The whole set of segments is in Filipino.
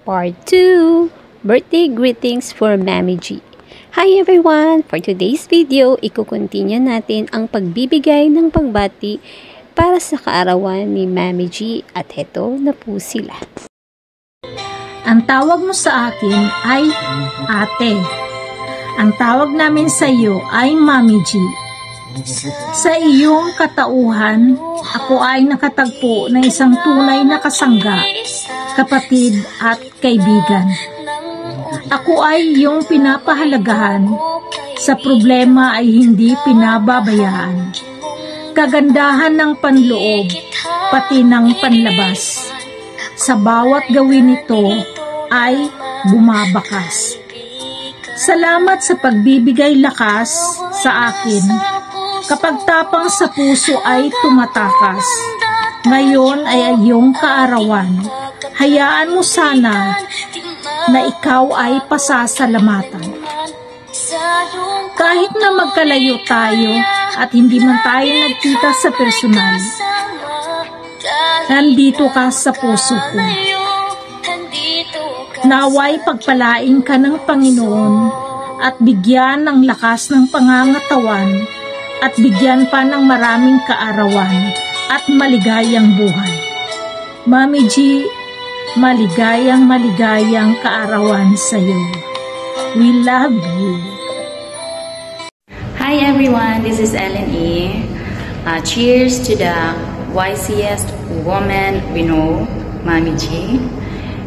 Part 2, Birthday Greetings for Mami G. Hi everyone! For today's video, ikukontinue natin ang pagbibigay ng pagbati para sa kaarawan ni Mami G at heto na po sila. Ang tawag mo sa akin ay ate. Ang tawag namin sa iyo ay Mami G. Sa iyong katauhan, ako ay nakatagpo ng isang tunay na kasangga, kapatid at kaibigan. Ako ay iyong pinapahalagahan, sa problema ay hindi pinababayaan. Kagandahan ng panloob, pati ng panlabas. Sa bawat gawin nito ay bumabakas. Salamat sa pagbibigay lakas sa akin. Kapag tapang sa puso ay tumatakas. Ngayon ay iyong kaarawan. Hayaan mo sana na ikaw ay pasasalamatan. Kahit na magkalayo tayo at hindi man tayo nagkita sa personal, nandito ka sa puso ko. Naway pagpalain ka ng Panginoon at bigyan ng lakas ng pangangatawan at bigyan pa ng maraming kaarawan at maligayang buhay. Mami G, maligayang kaarawan sa iyo. We love you. Hi everyone, this is Ellen E. Cheers to the wisest woman we know, Mami G.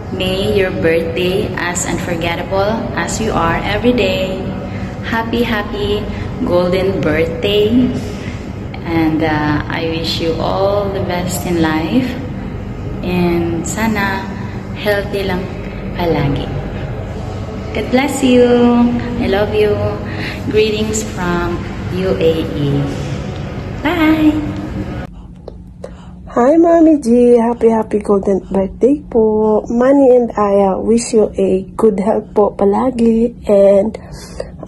May your birthday as unforgettable as you are every day. Happy golden birthday, and I wish you all the best in life, and sana healthy lang palagi. God bless you. I love you. Greetings from UAE. Bye. Hi Mami G, happy golden birthday po. Manny and I wish you a good health po palagi, and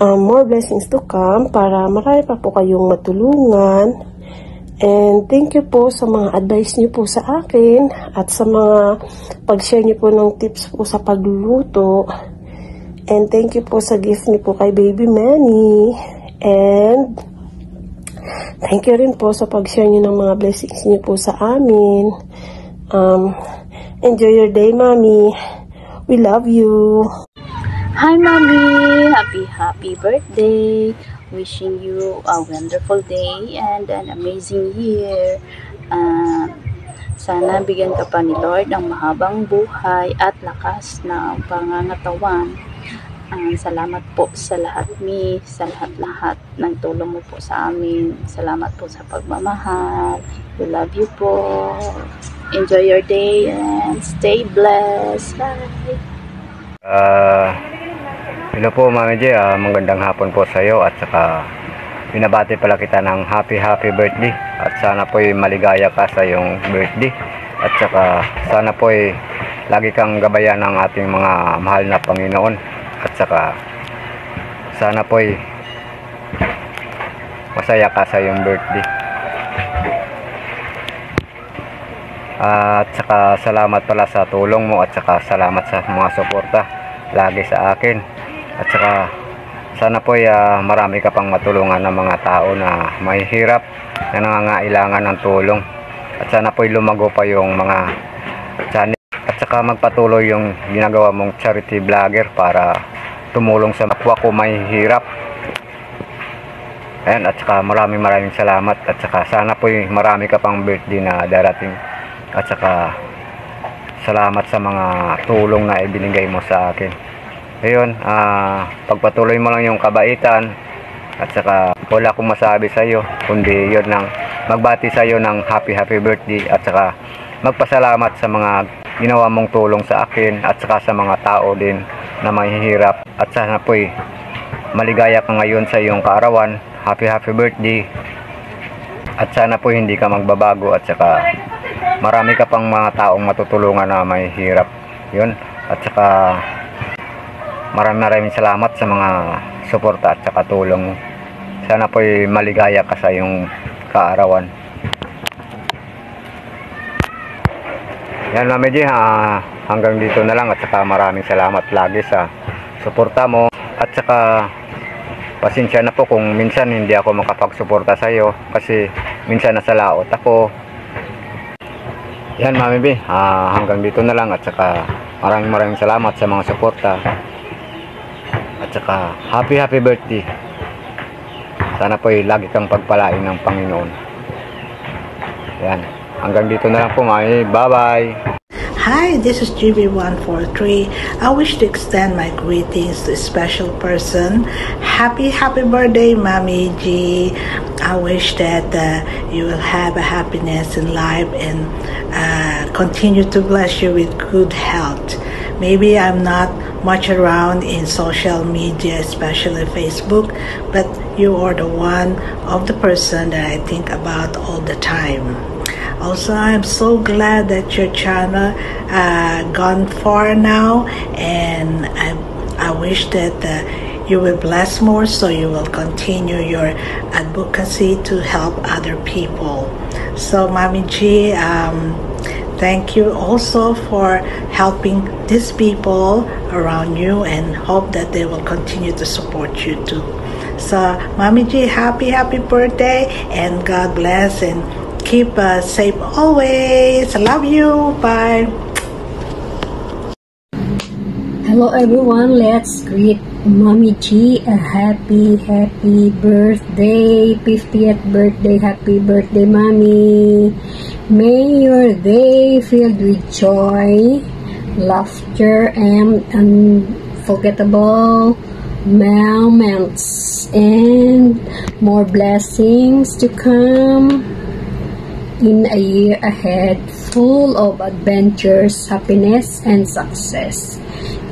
more blessings to come para marami pa po kayong matulungan. And thank you po sa mga advice niyo po sa akin at sa mga pag-share niyo po ng tips po sa pagluluto. And thank you po sa gift niyo po kay Baby Manny. And thank you rin po sa pag-share niyo ng mga blessings niyo po sa amin. Enjoy your day, Mami. We love you. Hi Mommy! Happy birthday! Wishing you a wonderful day and an amazing year. Sana bigyan ka pa ni Lord ng mahabang buhay at lakas ng pangangatawan. Salamat po sa lahat, sa lahat ng tulong mo po sa amin. Salamat po sa pagmamahal. We love you po. Enjoy your day and stay blessed. Bye! Hello po Mami G, magandang hapon po sa iyo, at saka binabati pala kita ng happy birthday, at sana po'y maligaya ka sa iyong birthday, at saka sana po'y lagi kang gabayan ng ating mga mahal na Panginoon, at saka sana po'y masaya ka sa iyong birthday. At saka salamat pala sa tulong mo, at saka salamat sa mga suporta lagi sa akin. At saka sana po marami ka pang matulungan ng mga tao na mahihirap, na nangangailangan ng tulong. At sana po lumago pa yung mga channel, at saka magpatuloy yung ginagawa mong charity vlogger para tumulong sa kapwa ko mahihirap. Ayan, at saka maraming salamat, at saka sana po marami ka pang birthday na darating. At saka salamat sa mga tulong na ibinigay mo sa akin. Ayun, pagpatuloy mo lang yung kabaitan, at saka wala akong masabi sa iyo kundi yun lang, magbati sa iyo ng happy birthday, at saka magpasalamat sa mga ginawa mong tulong sa akin, at saka sa mga tao din na mahihirap. At sana po'y maligaya ka ngayon sa iyong kaarawan. Happy birthday, at sana po'y hindi ka magbabago, at saka marami ka pang mga taong matutulungan na mahihirap. Yun, at saka maraming salamat sa mga suporta at saka tulong. Sana po'y maligaya ka sa iyong kaarawan. Yan Mami G, hanggang dito na lang, at saka maraming salamat lagi sa suporta mo, at saka pasensya na po kung minsan hindi ako makapagsuporta sa iyo kasi minsan nasa laot ako. Yan Mami B, hanggang dito na lang, at saka maraming salamat sa mga suporta, at saka happy birthday. Sana po lagi kang pagpalain ng Panginoon. Yan, hanggang dito na lang po Mami, bye bye. Hi, this is GB143. I wish to extend my greetings to a special person. Happy birthday, Mommy G. I wish that you will have a happiness in life and continue to bless you with good health. Maybe I'm not much around in social media, especially Facebook, but you are the one of the person that I think about all the time. Also, I'm so glad that your channel gone far now, and I wish that you will bless more, so you will continue your advocacy to help other people. So, Mommy G, thank you also for helping these people around you, and hope that they will continue to support you too. So, Mommy G, happy birthday, and God bless, and keep safe always. I love you. Bye. Hello everyone, let's greet Mommy G a happy birthday, 50th birthday. Happy birthday, Mommy. May your day filled with joy, laughter, and unforgettable moments, and more blessings to come in a year ahead full of adventures, happiness, and success.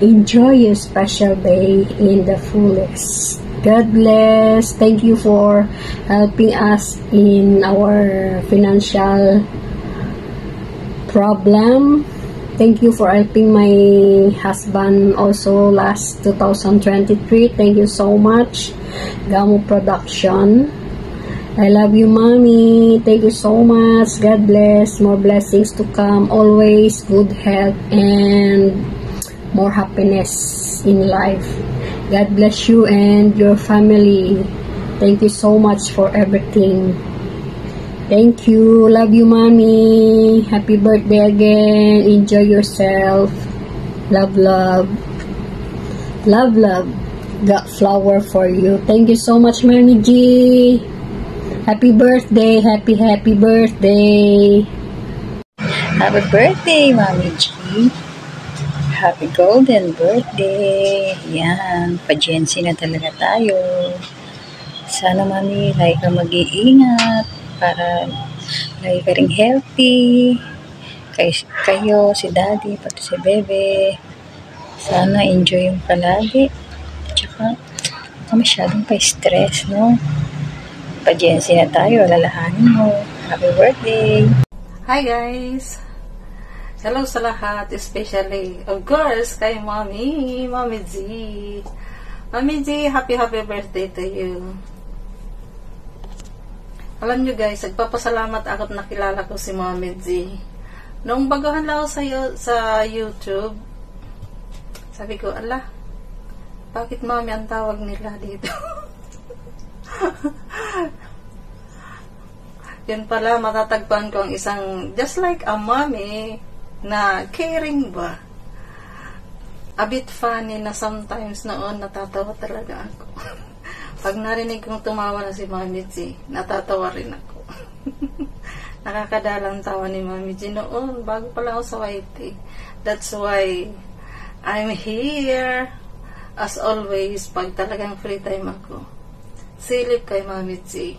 Enjoy your special day in the fullest. God bless. Thank you for helping us in our financial problem. Thank you for helping my husband also last 2023. Thank you so much, Gamo Production. I love you, Mommy. Thank you so much. God bless. More blessings to come. Always good health and more happiness in life. God bless you and your family. Thank you so much for everything. Thank you. Love you, Mommy. Happy birthday again. Enjoy yourself. Love. Got flower for you. Thank you so much, Mommy G. Happy birthday. Happy birthday. Happy birthday, Mommy G. Happy golden birthday. Yan, pa-Gen-Z na talaga tayo. Sana, Mami, lagi ka mag-iingat para lagi ka ring healthy. Kayo, si Daddy, pati si Bebe. Sana enjoy yung palagi. Tsaka, masyadong pa-stress, no? Pa-Gen-Z na tayo, lalahanin mo. Happy birthday! Hi guys! Hello sa lahat, especially, of course, kay Mommy G. Mommy G, happy birthday to you. Alam nyo guys, nagpapasalamat ako at nakilala ko si Mommy G. Noong baguhan lang ako sa YouTube, sabi ko, ala, bakit Mommy ang tawag nila dito? Yun pala, matatagpuan ko ang isang, just like a mommy, na caring ba? A bit funny na sometimes noon, natatawa talaga ako. Pag narinig kong tumawa na si Mommy G, natatawa rin ako. Nakakadalang tawa ni Mommy G noon, bago pa lang ako sa YT. That's why I'm here. As always, pag talagang free time ako, silip kay Mommy G.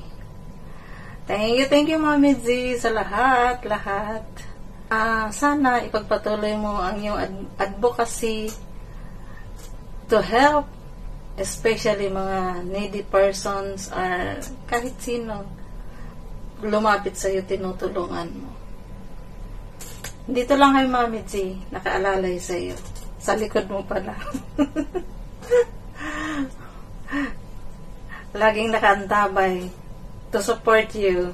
Thank you, Mommy G, sa lahat. Sana ipagpatuloy mo ang iyong advocacy to help, especially mga needy persons or kahit sino lumapit sa iyo, tinutulungan mo. Dito lang kay Mommy G, nakaalalay sa iyo. Sa likod mo pala. Laging nakaantabay to support you.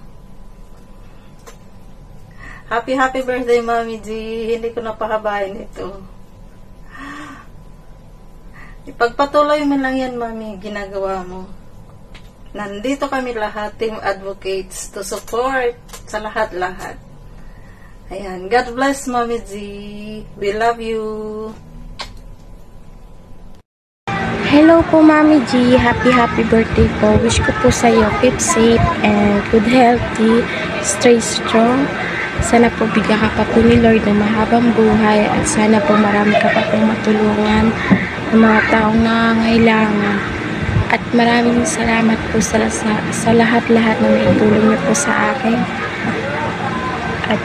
Happy birthday, Mami G. Hindi ko napahabain ito. Ipagpatuloy mo lang yan, Mami, ginagawa mo. Nandito kami lahat, team advocates, to support sa lahat-lahat. Ayan. God bless, Mami G. We love you. Hello po, Mami G. Happy birthday po. Wish ko po sa iyo keep safe and good healthy, stay strong. Sana po bigyan ka pa po ni Lord ng mahabang buhay at sana po marami ka pa pong matulungan ng mga taong nangangailangan. At maraming salamat po sa lahat-lahat na naitulong niyo po sa akin at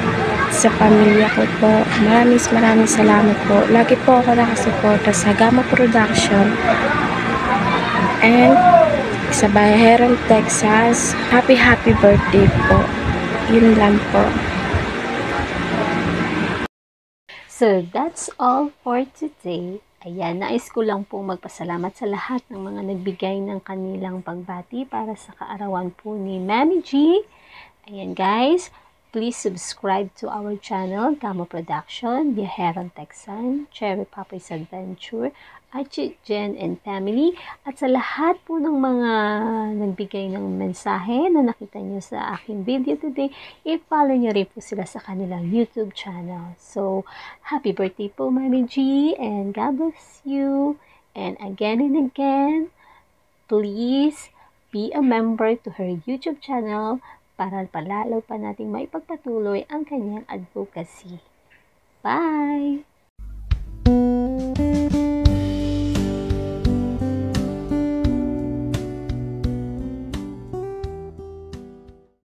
sa pamilya ko po. Maraming salamat po. Lagi po ako nakasuporta sa Gamo Production and sa Bayaran, Texas. Happy birthday po. Yun lang po. So, that's all for today. Ayan, nais ko lang pong magpasalamat sa lahat ng mga nagbigay ng kanilang pagbati para sa kaarawan po ni Mami G. Ayan guys, please subscribe to our channel, Gamo Production, Biyaheron Texan, Cherry Papa's Adventure, Archie, Jen, and Family. At sa lahat po ng mga nagbigay ng mensahe na nakita nyo sa aking video today, i-follow nyo rin po sila sa kanilang YouTube channel. So, happy birthday po, Mami G, and God bless you. And again, please be a member to her YouTube channel para palalo pa nating maipagpatuloy ang kanyang advocacy. Bye!